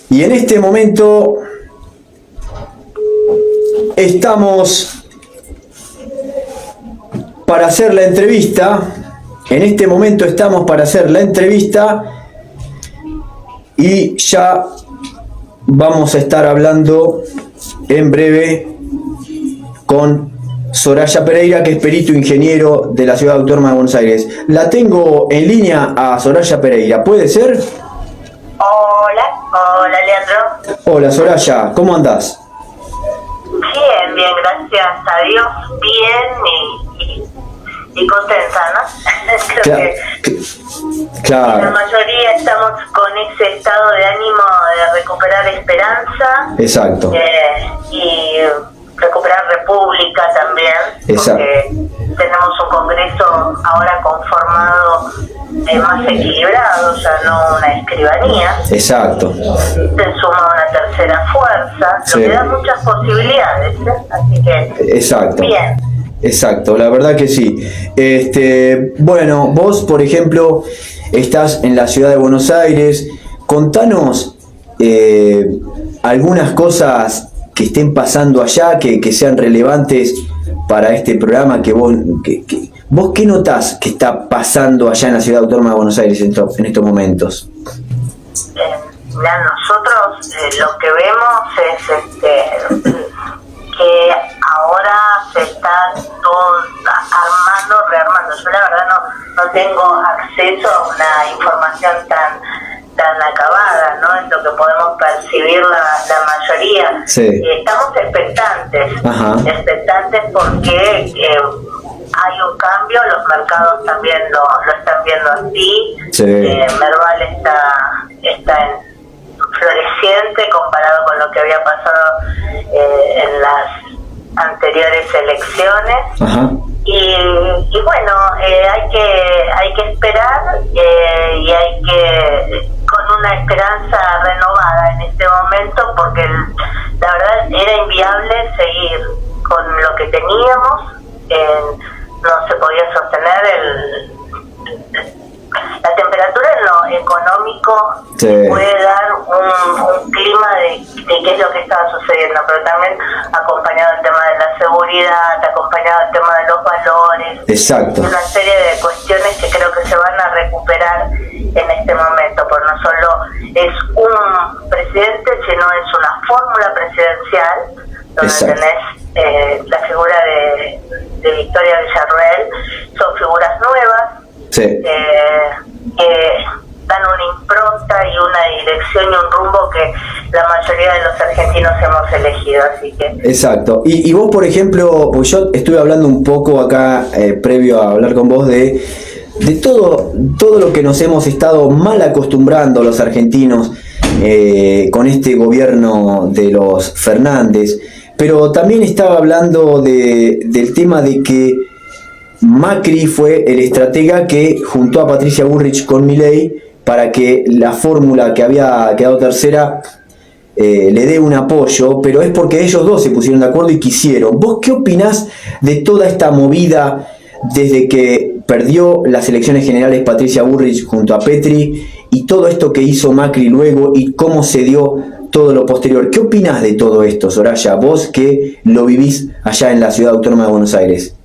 Y en este momento estamos para hacer la entrevista. En este momento estamos para hacer la entrevista y ya vamos a estar hablando en breve con Soraya Pereira, que es perito ingeniero de la Ciudad Autónoma de Buenos Aires. La tengo en línea a Soraya Pereira, ¿puede ser? Hola Leandro. Hola Soraya, ¿cómo andás? Bien, gracias a Dios, bien y contenta, ¿no? Claro. La mayoría estamos con ese estado de ánimo de recuperar esperanza. Exacto. Y recuperar república también. Exacto. Porque tenemos un Congreso ahora conformado más equilibrado, ya no una escribanía. Exacto. Se suma una tercera fuerza, Sí. lo que da muchas posibilidades, así que Exacto. bien. Exacto, la verdad que sí. Bueno, vos, por ejemplo, estás en la ciudad de Buenos Aires. Contanos algunas cosas que estén pasando allá, que sean relevantes para este programa, ¿vos qué notás que está pasando allá en la Ciudad Autónoma de Buenos Aires en estos momentos? Nosotros lo que vemos es que ahora se está todo rearmando. Yo la verdad no tengo acceso a una información tan acabada, ¿no? Es lo que podemos percibir la mayoría. Sí. Estamos expectantes. Ajá. Expectantes porque hay un cambio, los mercados también lo están viendo así. Sí. Merval está floreciente comparado con lo que había pasado en las anteriores elecciones. Ajá. Y bueno, hay que esperar y hay que con una esperanza renovada en este momento, porque la verdad era inviable seguir con lo que teníamos. No se podía sostener la temperatura en lo económico. Sí. Puede dar un clima de qué es lo que estaba sucediendo, pero también acompañado el tema de la seguridad, acompañado el tema de los valores. Exacto. Una serie de cuestiones que creo que se van a recuperar en este momento, porque no solo es un presidente, sino es una fórmula presidencial donde Exacto. tenés la figura de Victoria Villarruel. Son figuras nuevas. Sí. Que dan una impronta y una dirección y un rumbo que la mayoría de los argentinos hemos elegido, así que... Exacto. Y vos, por ejemplo, pues yo estuve hablando un poco acá, previo a hablar con vos, de todo lo que nos hemos estado mal acostumbrando los argentinos con este gobierno de los Fernández, pero también estaba hablando del tema de que Macri fue el estratega que juntó a Patricia Bullrich con Milei para que la fórmula que había quedado tercera le dé un apoyo, pero es porque ellos dos se pusieron de acuerdo y quisieron. ¿Vos qué opinás de toda esta movida desde que perdió las elecciones generales Patricia Bullrich junto a Petri y todo esto que hizo Macri luego y cómo se dio todo lo posterior? ¿Qué opinás de todo esto, Soraya? Vos que lo vivís allá en la Ciudad Autónoma de Buenos Aires.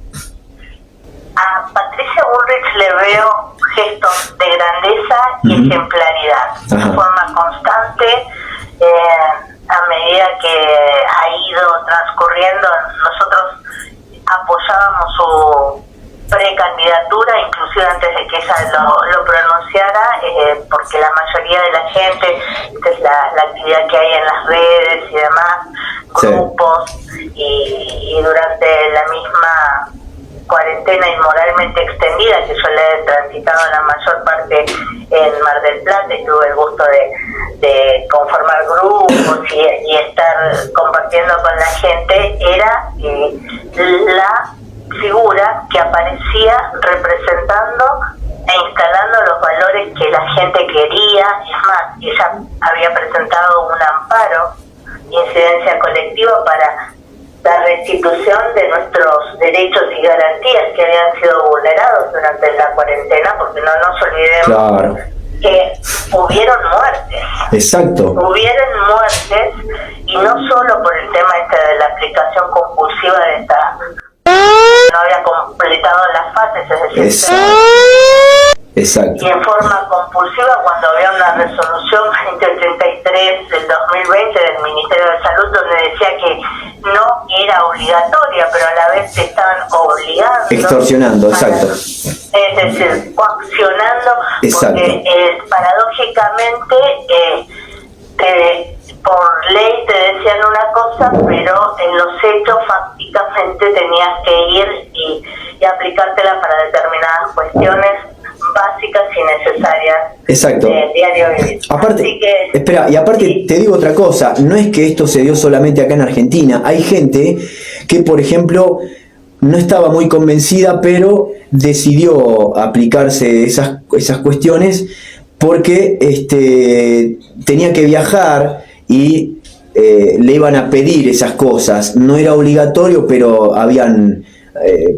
A Patricia Bullrich le veo gestos de grandeza y ejemplaridad. De forma constante, a medida que ha ido transcurriendo, nosotros apoyábamos su precandidatura, inclusive antes de que ella lo pronunciara, porque la mayoría de la gente, esta es la actividad que hay en las redes y demás, grupos, y durante la misma cuarentena inmoralmente extendida que yo le he transitado la mayor parte en Mar del Plata, y tuve el gusto de conformar grupos y estar compartiendo con la gente, era la figura que aparecía representando e instalando los valores que la gente quería. Es más, ella había presentado un amparo de incidencia colectiva para la restitución de nuestros derechos y garantías que habían sido vulnerados durante la cuarentena, porque no nos olvidemos que hubieron muertes. Exacto. Hubieron muertes, y no solo por el tema de la aplicación compulsiva de esta, no había completado las fases, es decir, Exacto. y en forma compulsiva cuando había una resolución 2083 del 2020 del Ministerio de Salud donde decía que no era obligatoria, pero a la vez te estaban obligando. Extorsionando, exacto. Es decir, coaccionando, exacto. Porque paradójicamente por ley te decían una cosa, pero en los hechos fácticamente tenías que ir y aplicártela para determinadas cuestiones básicas y necesarias. Exacto. Diario vivir. Aparte, espera, y aparte sí, te digo otra cosa, no es que esto se dio solamente acá en Argentina, hay gente que, por ejemplo, no estaba muy convencida, pero decidió aplicarse esas cuestiones porque tenía que viajar y le iban a pedir esas cosas. No era obligatorio, pero habían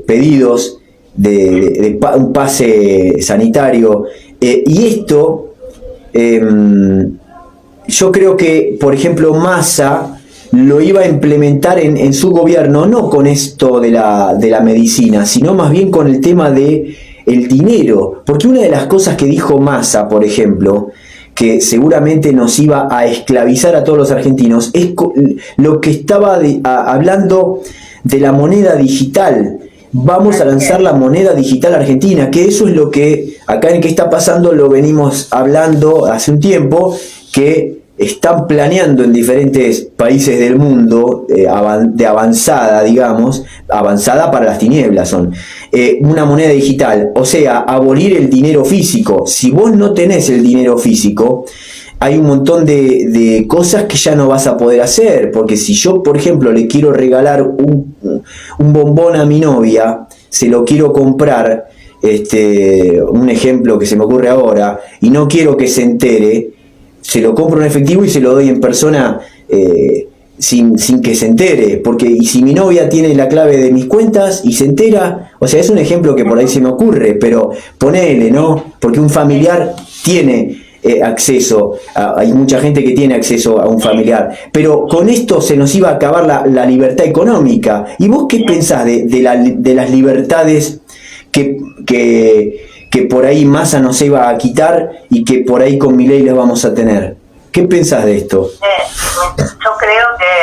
pedidos de un pase sanitario. Y esto, yo creo que, por ejemplo, Massa lo iba a implementar en su gobierno, no con esto de la medicina, sino más bien con el tema de el dinero. Porque una de las cosas que dijo Massa, por ejemplo, que seguramente nos iba a esclavizar a todos los argentinos, es lo que estaba hablando de la moneda digital. Vamos a lanzar la moneda digital argentina, que eso es lo que acá en qué está pasando, lo venimos hablando hace un tiempo, que están planeando en diferentes países del mundo, de avanzada, digamos, avanzada para las tinieblas son, una moneda digital, o sea, abolir el dinero físico. Si vos no tenés el dinero físico, hay un montón de cosas que ya no vas a poder hacer, porque si yo, por ejemplo, le quiero regalar un bombón a mi novia, se lo quiero comprar, un ejemplo que se me ocurre ahora, y no quiero que se entere, se lo compro en efectivo y se lo doy en persona sin que se entere, porque y si mi novia tiene la clave de mis cuentas y se entera, o sea, es un ejemplo que por ahí se me ocurre, pero ponele, ¿no? Porque un familiar tiene acceso, hay mucha gente que tiene acceso a un familiar, pero con esto se nos iba a acabar la libertad económica. ¿Y vos qué pensás de las libertades que por ahí Massa nos iba a quitar y que por ahí con Milei les vamos a tener? ¿Qué pensás de esto? Yo creo que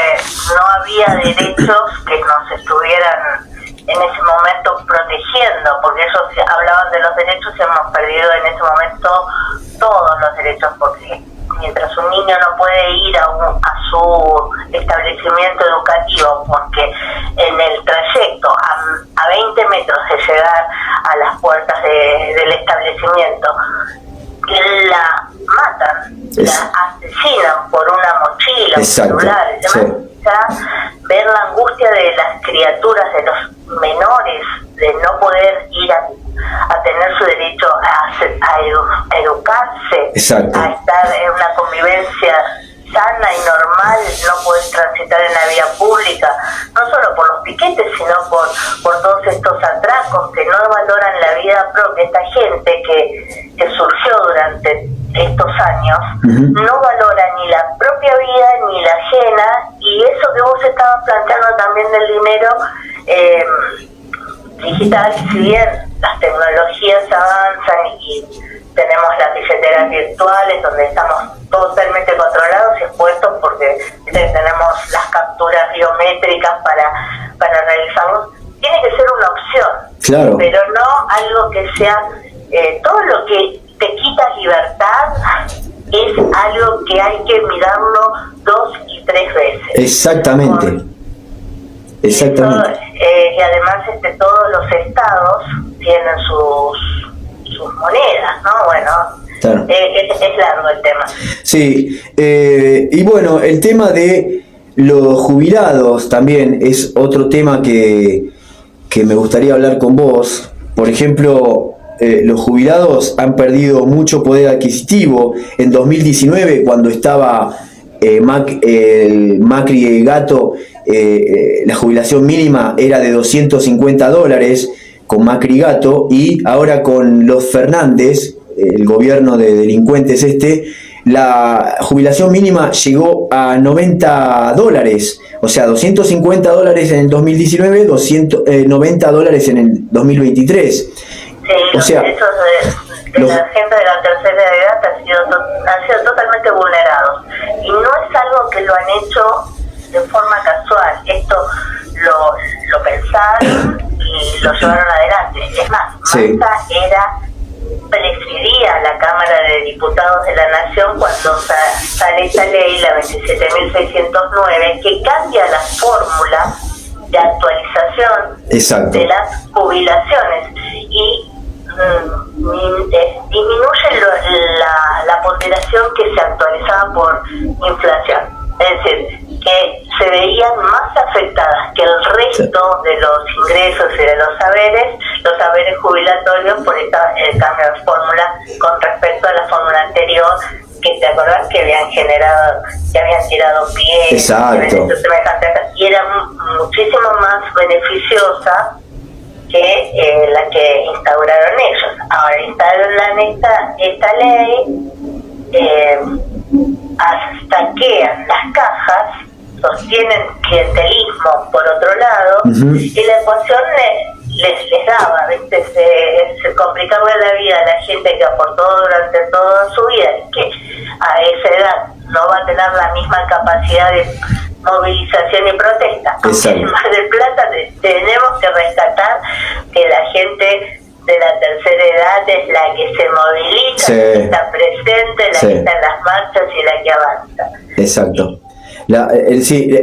no había derechos que nos estuvieran en ese momento protegiendo, porque ellos hablaban de los derechos y hemos perdido en ese momento todos los derechos, porque mientras un niño no puede ir a su establecimiento educativo, porque en el trayecto a 20 metros de llegar a las puertas del establecimiento, la matan, la asesinan por una mochila, un celular, y demás. Sí. Ver la angustia de las criaturas, de los menores, de no poder ir a tener su derecho a educarse, exacto, a estar en una convivencia sana y normal, no poder transitar en la vía pública, no solo por los piquetes, sino por todos estos atracos que no valoran la vida propia. Esta gente que surgió durante estos años, no valora ni la propia vida ni la ajena, y eso que vos estabas planteando también del dinero digital, si bien las tecnologías avanzan y tenemos las billeteras virtuales donde estamos totalmente controlados y expuestos porque tenemos las capturas biométricas para realizarlos, tiene que ser una opción, claro, pero no algo que sea todo lo que te quita libertad es algo que hay que mirarlo 2 y 3 veces. Exactamente. Exactamente. Y además todos los estados tienen sus monedas, ¿no? Bueno, claro. Es largo el tema. Sí, y bueno, el tema de los jubilados también es otro tema que me gustaría hablar con vos. Por ejemplo, los jubilados han perdido mucho poder adquisitivo. En 2019, cuando estaba Macri Gato, la jubilación mínima era de $250 con Macri Gato, y ahora con los Fernández, el gobierno de delincuentes la jubilación mínima llegó a $90, o sea, $250 en el 2019, $90 en el 2023. Sí, los derechos de la gente de la tercera edad han sido totalmente vulnerados. Y no es algo que lo han hecho de forma casual. Esto lo pensaron y lo llevaron adelante. Es más, Massa presidía la Cámara de Diputados de la Nación cuando sale esta ley, la 27.609, que cambia la fórmula de actualización de las jubilaciones y disminuye la ponderación que se actualizaba por inflación. Es decir, que se veían más afectadas que el resto de los ingresos y de los saberes jubilatorios por el cambio de fórmula con respecto a la fórmula anterior, que te acordás que habían tirado pies, y era muchísimo más beneficiosa que la que instauraron ellos. Ahora instauran esta ley, saquean las cajas, sostienen clientelismo por otro lado, y la ecuación les daba, ¿viste? Se complicaba la vida a la gente que aportó durante toda su vida, que a esa edad no va a tener la misma capacidad de movilización y protesta. En Mar del Plata tenemos que rescatar que la gente de la tercera edad es la que se moviliza, la que está presente, la que está en las marchas y la que avanza. Exacto.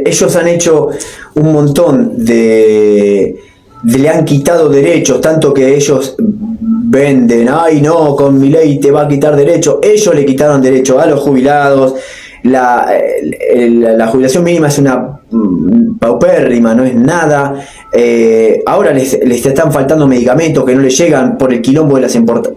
Ellos han hecho un montón le han quitado derechos, tanto que ellos venden, ay no, con mi ley te va a quitar derechos. Ellos le quitaron derechos a los jubilados. La jubilación mínima es una paupérrima, no es nada. Ahora les están faltando medicamentos que no les llegan por el quilombo de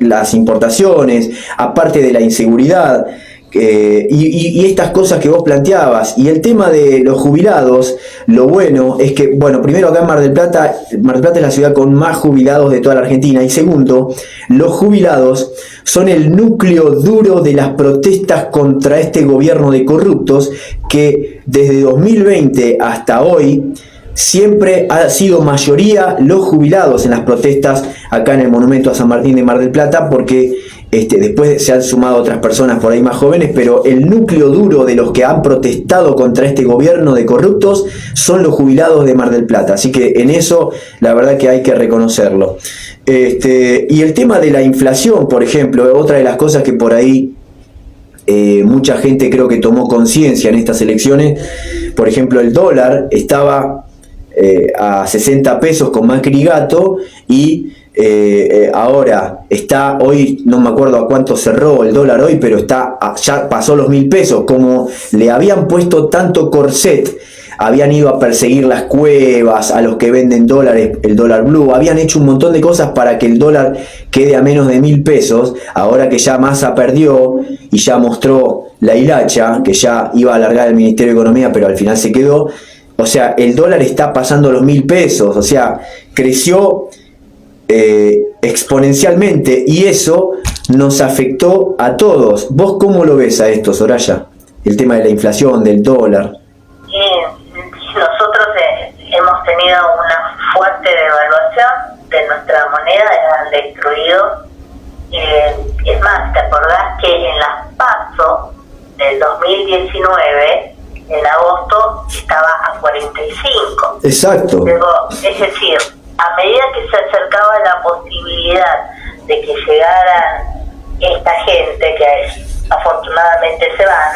las importaciones, aparte de la inseguridad. Y estas cosas que vos planteabas. Y el tema de los jubilados, lo bueno es que, primero acá en Mar del Plata es la ciudad con más jubilados de toda la Argentina, y segundo, los jubilados son el núcleo duro de las protestas contra este gobierno de corruptos que desde 2020 hasta hoy siempre ha sido mayoría los jubilados en las protestas acá en el Monumento a San Martín de Mar del Plata, porque después se han sumado otras personas por ahí más jóvenes, pero el núcleo duro de los que han protestado contra este gobierno de corruptos son los jubilados de Mar del Plata. Así que en eso la verdad que hay que reconocerlo. Y el tema de la inflación, por ejemplo, otra de las cosas que por ahí mucha gente creo que tomó conciencia en estas elecciones. Por ejemplo, el dólar estaba a 60 pesos con Macri y Gato, y ahora está, hoy no me acuerdo a cuánto cerró el dólar hoy, pero ya pasó los 1.000 pesos. Como le habían puesto tanto corset, habían ido a perseguir las cuevas, a los que venden dólares, el dólar blue, habían hecho un montón de cosas para que el dólar quede a menos de 1.000 pesos. Ahora que ya Massa perdió y ya mostró la hilacha, que ya iba a alargar el Ministerio de Economía, pero al final se quedó. O sea, el dólar está pasando los 1.000 pesos, o sea, creció exponencialmente, y eso nos afectó a todos. ¿Vos cómo lo ves a esto, Soraya? El tema de la inflación, del dólar. Nosotros hemos tenido una fuerte devaluación de nuestra moneda, la han destruido. Es más, ¿te acordás que en las PASO del 2019, en agosto, estaba a 45? Exacto. Luego, es decir, a medida que se acercaba la posibilidad de que llegaran esta gente, que afortunadamente se van,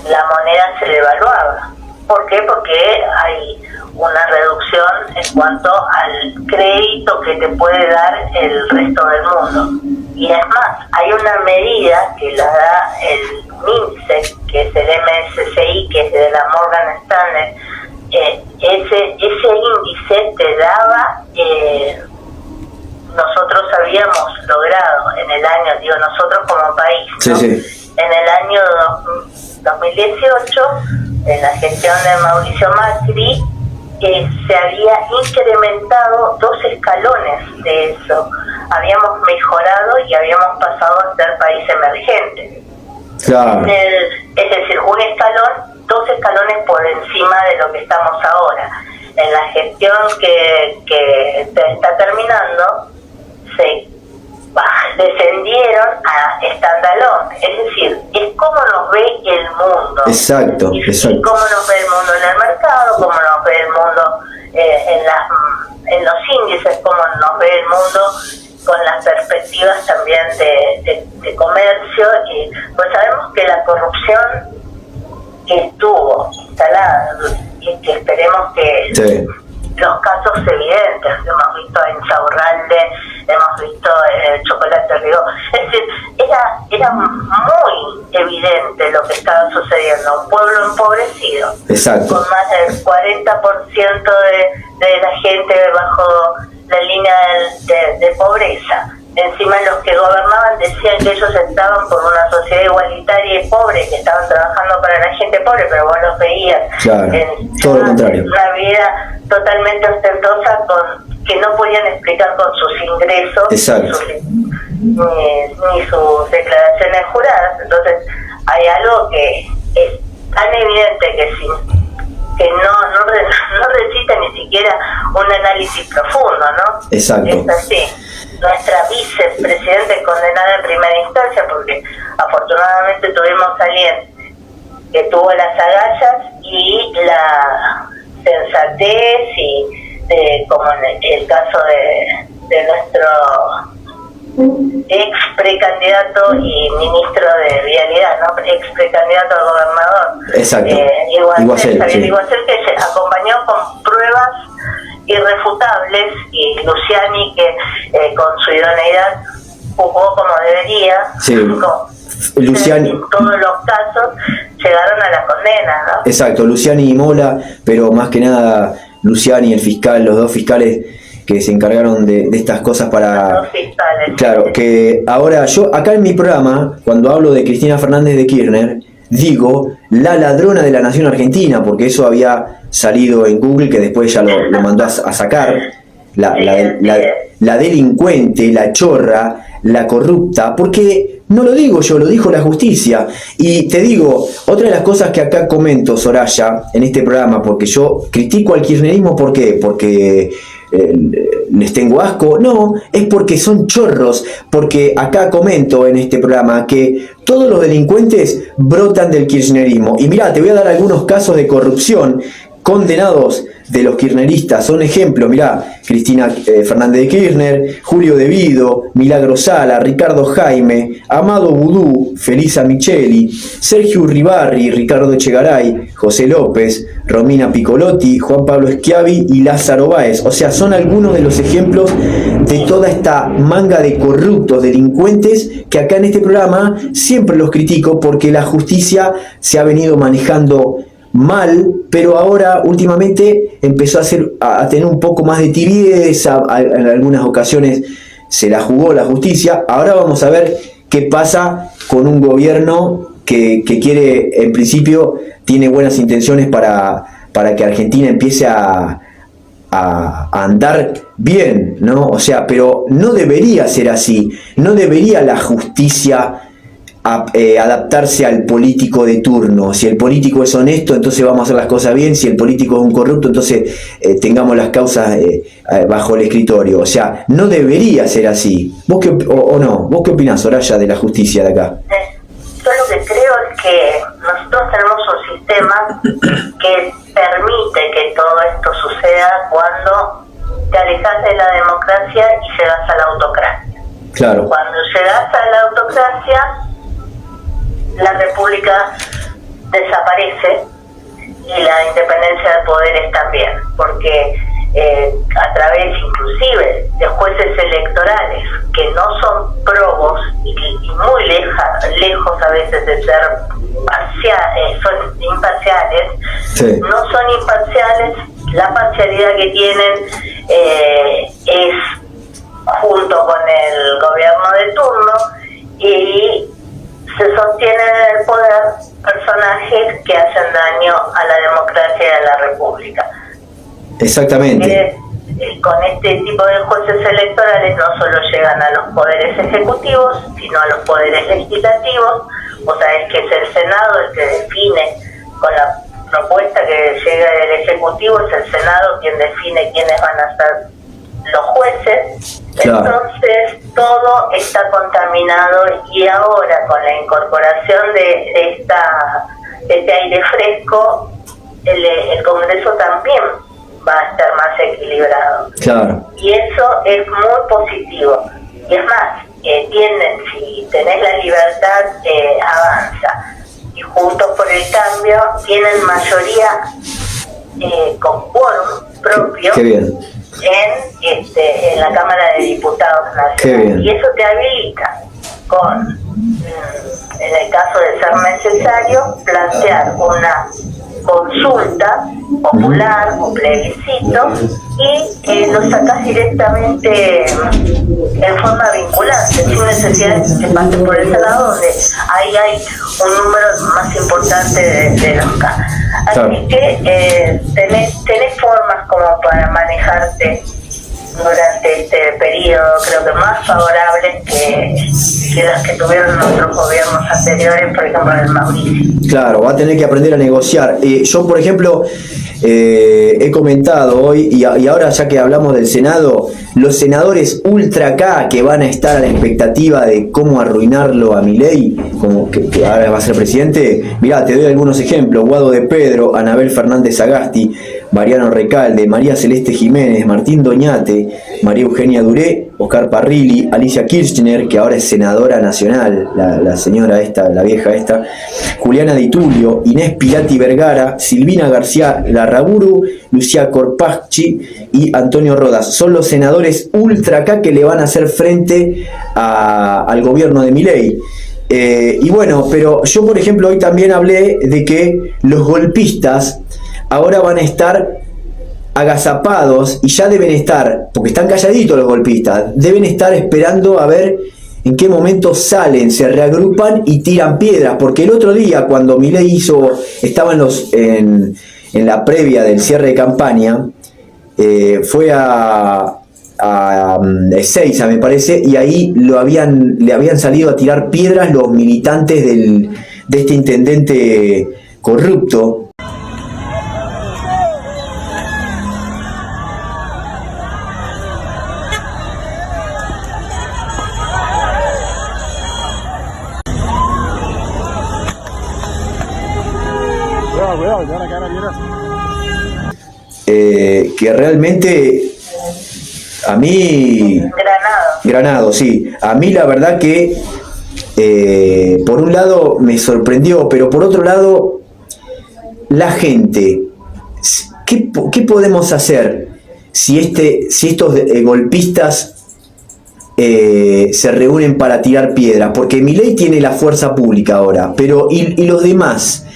la moneda se devaluaba. ¿Por qué? Porque hay una reducción en cuanto al crédito que te puede dar el resto del mundo. Y es más, hay una medida que la da el MINSE, que es el MSCI, que es de la Morgan Stanley. Ese índice te daba, nosotros habíamos logrado en el año, nosotros como país, ¿no? En el año 2018, en la gestión de Mauricio Macri, se había incrementado 2 escalones de eso. habíamos mejorado y habíamos pasado a ser país emergente. Claro. Es decir, un escalón, 2 escalones por encima de lo que estamos ahora. En la gestión que está terminando, se descendieron a standalone, es decir, es como nos ve el mundo. Exacto, y exacto. Cómo nos ve el mundo en el mercado, cómo nos ve el mundo en los índices, cómo nos ve el mundo con las perspectivas también de comercio. Y pues sabemos que la corrupción que estuvo instalada y que esperemos que sí. Los casos evidentes, hemos visto en Insaurralde, hemos visto en el Chocolate Río, es decir, era muy evidente lo que estaba sucediendo, un pueblo empobrecido, exacto, con más del 40% de la gente bajo la línea de pobreza. Encima los que gobernaban decían que ellos estaban por una sociedad igualitaria y pobre, que estaban trabajando para la gente pobre, pero vos los veías claro, en todo lo contrario. Una vida totalmente ostentosa que no podían explicar con sus ingresos ni sus declaraciones juradas. Entonces hay algo que es tan evidente que no resiste ni siquiera un análisis profundo, ¿no? Exacto. Es así. Nuestra vicepresidenta es condenada en primera instancia porque afortunadamente tuvimos a alguien que tuvo las agallas y la sensatez y como en el caso de nuestro ex precandidato y ministro de Vialidad, ¿no? Ex precandidato a gobernador. Exacto. Xavier Iguacel, que se acompañó con pruebas irrefutables, y Luciani, que con su idoneidad jugó como debería. Sí. Luciani, en todos los casos llegaron a la condena, ¿no? Exacto, Luciani y Mola, pero más que nada Luciani, el fiscal, los 2 fiscales que se encargaron de estas cosas para... Los fiscales. Claro, que ahora yo acá en mi programa, cuando hablo de Cristina Fernández de Kirchner, digo la ladrona de la nación argentina, porque eso había salido en Google, que después ya lo mandó a sacar. La delincuente, la chorra, la corrupta, porque no lo digo yo, lo dijo la justicia. Y te digo, otra de las cosas que acá comento, Soraya, en este programa, porque yo critico al kirchnerismo, ¿por qué? Porque les tengo asco, no, es porque son chorros, porque acá comento en este programa que todos los delincuentes brotan del kirchnerismo. Y mirá, te voy a dar algunos casos de corrupción condenados de los kirchneristas. Son ejemplos, mirá, Cristina Fernández de Kirchner, Julio De Vido, Milagro Sala, Ricardo Jaime, Amado Vudú, Felisa Micheli, Sergio Uribarri, Ricardo Echegaray, José López, Romina Piccolotti, Juan Pablo Schiavi y Lázaro Báez. O sea, son algunos de los ejemplos de toda esta manga de corruptos, delincuentes, que acá en este programa siempre los critico porque la justicia se ha venido manejando mal, pero ahora últimamente empezó a tener un poco más de tibieza, en algunas ocasiones se la jugó la justicia. Ahora vamos a ver qué pasa con un gobierno que quiere, en principio, tiene buenas intenciones para que Argentina empiece a andar bien, ¿no? O sea, pero no debería ser así, no debería la justicia adaptarse al político de turno. Si el político es honesto, entonces vamos a hacer las cosas bien. Si el político es un corrupto, entonces tengamos las causas bajo el escritorio. O sea, no debería ser así. ¿Vos qué, o no? ¿Vos qué opinás, Soraya, de la justicia de acá? Yo lo que creo es que nosotros tenemos un sistema que permite que todo esto suceda cuando te alejas de la democracia y llegas a la autocracia. Claro. Cuando llegas a la autocracia, la república desaparece y la independencia de poderes también, porque a través inclusive de jueces electorales que no son probos y muy lejos a veces de ser son imparciales, sí. No son imparciales, la parcialidad que tienen es junto con el gobierno de turno, y se sostienen en el poder personajes que hacen daño a la democracia y a la república. Exactamente. con este tipo de jueces electorales no solo llegan a los poderes ejecutivos, sino a los poderes legislativos. O sea, es que es el Senado el que define, con la propuesta que llega del Ejecutivo, es el Senado quien define quiénes van a ser los jueces. Claro. Entonces todo está contaminado, y ahora con la incorporación de este aire fresco, el Congreso también va a estar más equilibrado. Claro. Y eso es muy positivo. Y es más, si tenés la libertad, avanza. Y Juntos por el Cambio tienen mayoría con quórum propio. Qué bien. En la Cámara de Diputados Nacional. Y eso te habilita en el caso de ser necesario, plantear una consulta popular o plebiscito, y lo sacas directamente en forma vinculante, sin necesidad de que pase por ese lado, donde ahí hay un número más importante de los casos. Así que tenés formas como para manejarte durante este periodo, creo que más favorables que las que tuvieron nuestros gobiernos anteriores, por ejemplo el Mauricio. Claro, va a tener que aprender a negociar. Yo, por ejemplo, he comentado hoy, y ahora ya que hablamos del Senado, los senadores ultra K que van a estar a la expectativa de cómo arruinarlo a Milei, como que ahora va a ser presidente. Mirá, te doy algunos ejemplos: Guado de Pedro, Anabel Fernández Sagasti, Mariano Recalde, María Celeste Jiménez, Martín Doñate, María Eugenia Duré, Oscar Parrilli, Alicia Kirchner, que ahora es senadora nacional, la señora esta, la vieja esta, Juliana Di Tulio, Inés Pilati Vergara, Silvina García Larraburu, Lucía Corpacci y Antonio Rodas. Son los senadores ultra acá que le van a hacer frente al gobierno de Milei. Y bueno, pero yo, por ejemplo, hoy también hablé de que los golpistas ahora van a estar agazapados, y ya deben estar, porque están calladitos los golpistas, deben estar esperando a ver en qué momento salen, se reagrupan y tiran piedras, porque el otro día cuando Milei estaba en la previa del cierre de campaña, fue a Ezeiza, me parece, y ahí le habían salido a tirar piedras los militantes de este intendente corrupto. Que realmente a mí... Granado, sí. A mí la verdad que por un lado me sorprendió, pero por otro lado, la gente, ¿qué podemos hacer si estos golpistas se reúnen para tirar piedras? Porque Milei tiene la fuerza pública ahora, pero ¿y los demás?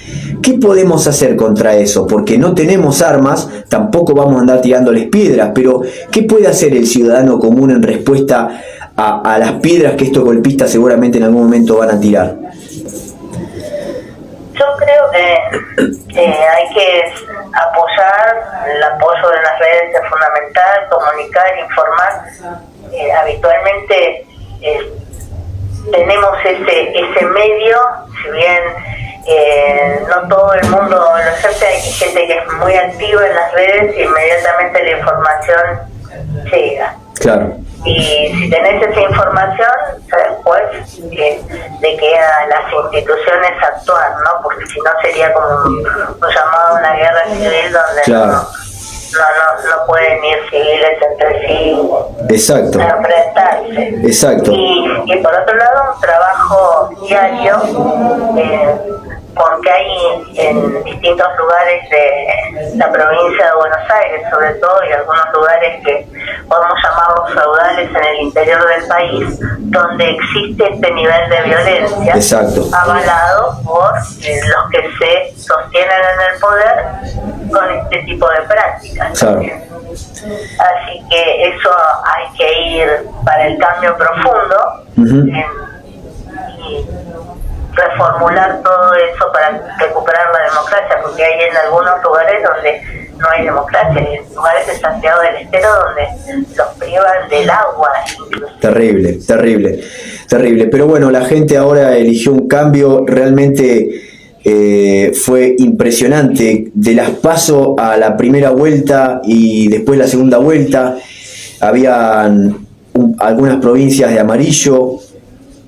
¿Qué podemos hacer contra eso? Porque no tenemos armas, tampoco vamos a andar tirándoles piedras, pero ¿qué puede hacer el ciudadano común en respuesta a las piedras que estos golpistas seguramente en algún momento van a tirar? Yo creo que hay que apoyar, el apoyo de las redes es fundamental, comunicar, informar. Habitualmente tenemos ese medio, si bien no todo el mundo lo acepta, hay gente que es muy activa en las redes y inmediatamente la información llega. Claro. Y si tenés esa información, después de que a las instituciones actuar, ¿no? Porque si no sería como un llamado a una guerra civil donde claro. no pueden ir civiles entre sí. Exacto. A enfrentarse. Exacto. Y por otro lado, un trabajo diario, porque hay en distintos lugares de la provincia de Buenos Aires, sobre todo, y algunos lugares que podemos llamarlos feudales en el interior del país, donde existe este nivel de violencia. Exacto. Avalado por los que se sostienen en el poder con este tipo de prácticas. Claro. Así que eso hay que ir para el cambio profundo. Uh-huh. Y reformular todo eso para recuperar la democracia, porque hay en algunos lugares donde no hay democracia. Hay lugares de Santiago del Estero donde los privan del agua. Terrible, terrible, terrible. Pero bueno, la gente ahora eligió un cambio. Realmente fue impresionante. De las PASO a la primera vuelta y después la segunda vuelta, habían algunas provincias de amarillo,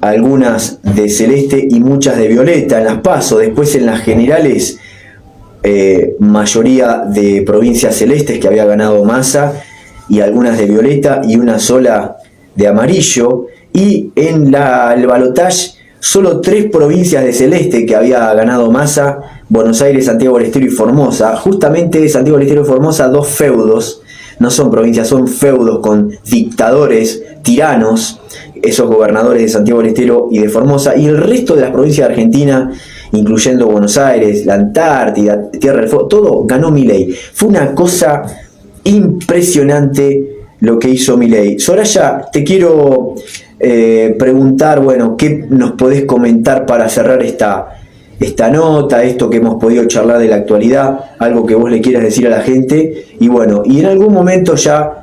algunas de celeste y muchas de violeta en las PASO. Después en las generales, mayoría de provincias celestes que había ganado Massa, y algunas de violeta y una sola de amarillo. Y en el balotaje, solo 3 provincias de celeste que había ganado Massa: Buenos Aires, Santiago del Estero y Formosa. Justamente Santiago del Estero y Formosa, 2 feudos, no son provincias, son feudos con dictadores, tiranos, esos gobernadores de Santiago del Estero y de Formosa. Y el resto de las provincias de Argentina, incluyendo Buenos Aires, la Antártida, Tierra del Fuego, todo ganó Milei. Fue una cosa impresionante lo que hizo Milei. Soraya, te quiero preguntar, bueno, ¿qué nos podés comentar para cerrar esta nota, esto que hemos podido charlar de la actualidad, algo que vos le quieras decir a la gente? Y bueno, y en algún momento ya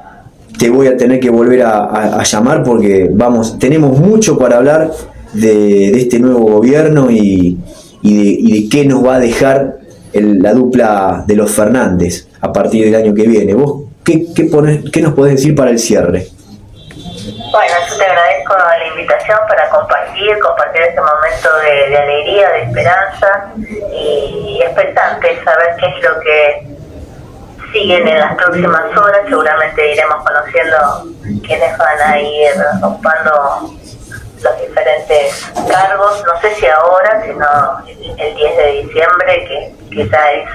te voy a tener que volver a llamar, porque tenemos mucho para hablar de este nuevo gobierno y de qué nos va a dejar la dupla de los Fernández a partir del año que viene. ¿Vos qué nos podés decir para el cierre? Bueno, yo te agradezco la invitación para compartir este momento de alegría, de esperanza y expectante, saber qué es lo que siguen en las próximas horas. Seguramente iremos conociendo quiénes van a ir ocupando los diferentes cargos, no sé si ahora, sino el 10 de diciembre, que quizá es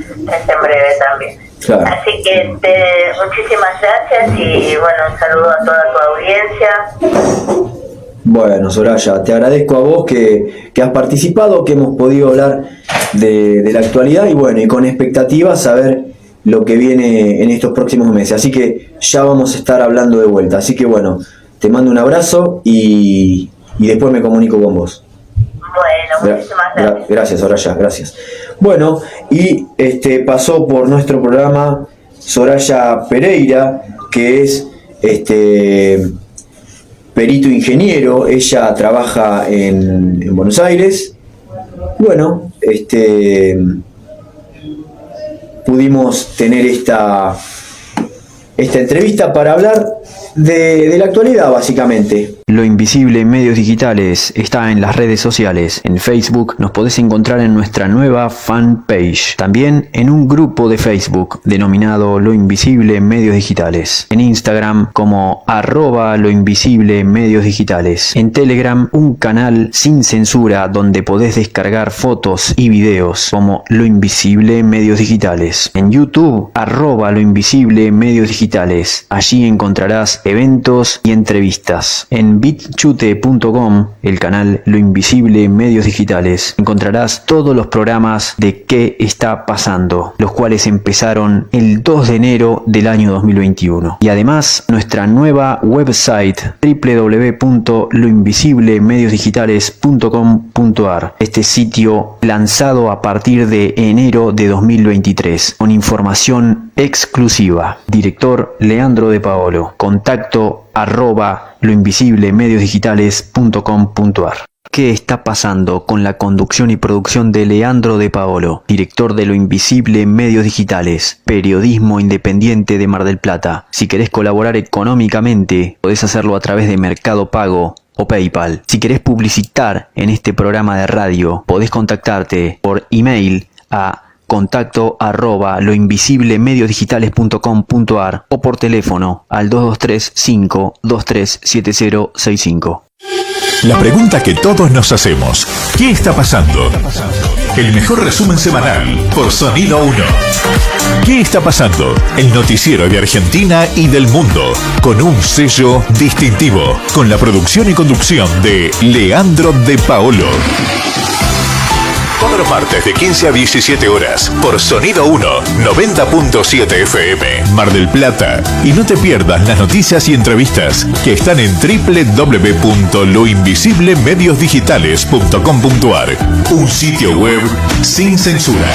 en breve también. Claro. Así que muchísimas gracias y bueno, un saludo a toda tu audiencia. Bueno, Soraya, te agradezco a vos que has participado, que hemos podido hablar de la actualidad y bueno, y con expectativas a ver lo que viene en estos próximos meses. Así que ya vamos a estar hablando de vuelta. Así que bueno, te mando un abrazo y después me comunico con vos. Bueno, muchísimas gracias. Gracias, Soraya, gracias. Bueno, y pasó por nuestro programa Soraya Pereira, que es perito ingeniero. Ella trabaja en Buenos Aires. Bueno, pudimos tener esta entrevista para hablar de la actualidad, básicamente. Lo Invisible en Medios Digitales está en las redes sociales. En Facebook nos podés encontrar en nuestra nueva fanpage. También en un grupo de Facebook denominado Lo Invisible en Medios Digitales. En Instagram como @loinvisiblemediosdigitales. En Telegram un canal sin censura donde podés descargar fotos y videos como Lo Invisible en Medios Digitales. En YouTube @Lo Invisible en Medios Digitales. Allí encontrarás eventos y entrevistas. En bitchute.com, el canal Lo Invisible en Medios Digitales, encontrarás todos los programas de ¿Qué está pasando?, los cuales empezaron el 2 de enero del año 2021. Y además nuestra nueva website www.loinvisiblemediosdigitales.com.ar, este sitio lanzado a partir de enero de 2023 con información exclusiva. Director Leandro de Paolo. Contacto @loinvisiblemediosdigitales.com.ar. ¿Qué está pasando? Con la conducción y producción de Leandro de Paolo, director de Lo Invisible en Medios Digitales, periodismo independiente de Mar del Plata. Si querés colaborar económicamente, podés hacerlo a través de Mercado Pago o PayPal. Si querés publicitar en este programa de radio, podés contactarte por email a contacto @loinvisiblemediosdigitales.com.ar o por teléfono al 223-523-7065. La pregunta que todos nos hacemos: ¿qué está pasando? El mejor resumen semanal por Sonido 1. ¿Qué está pasando? El noticiero de Argentina y del mundo, con un sello distintivo, con la producción y conducción de Leandro de Paolo. Todos los martes de 15 a 17 horas por Sonido 1, 90.7 FM, Mar del Plata. Y no te pierdas las noticias y entrevistas que están en www.loinvisiblemediosdigitales.com.ar, un sitio web sin censura.